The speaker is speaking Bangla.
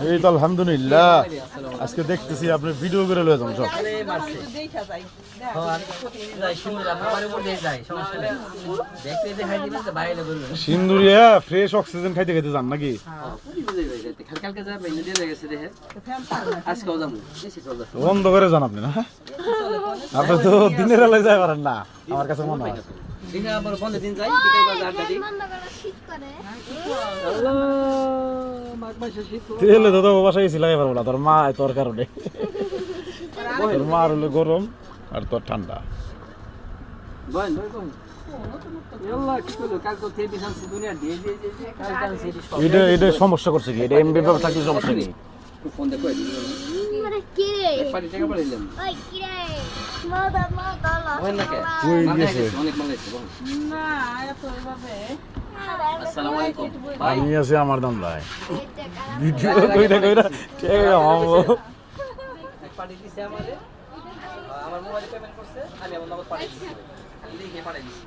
এই তো আলহামদুলিল্লাহ আজকে দেখতেছি আপনি ভিডিও করে লয়ে যান সব সিন্দুরিয়া ফ্রেশ অক্সিজেন খাইতে খাইতে যান নাকি বন্ধ করে যান আপনি না আপনি তো দিনের বেলায় যাই পারেন না আমার কাছে মনে হয় তেলে তো বাসায় গেছি লাগাই পারবো না তোর মা তোর কারণে তোর মা হলো গরম আর তোর ঠান্ডা এটা সমস্যা করছে কি এটা এমবি ব্যাপার থাকলে সমস্যা নেই আমি আছি আমার দাম ভাই ভিডিও কইরা কইরা ঠিক আছে আমার মোবাইলে পেমেন্ট করছে আমি আমার নগদ পাঠিয়ে দিছি লিখে পাঠিয়ে দিছি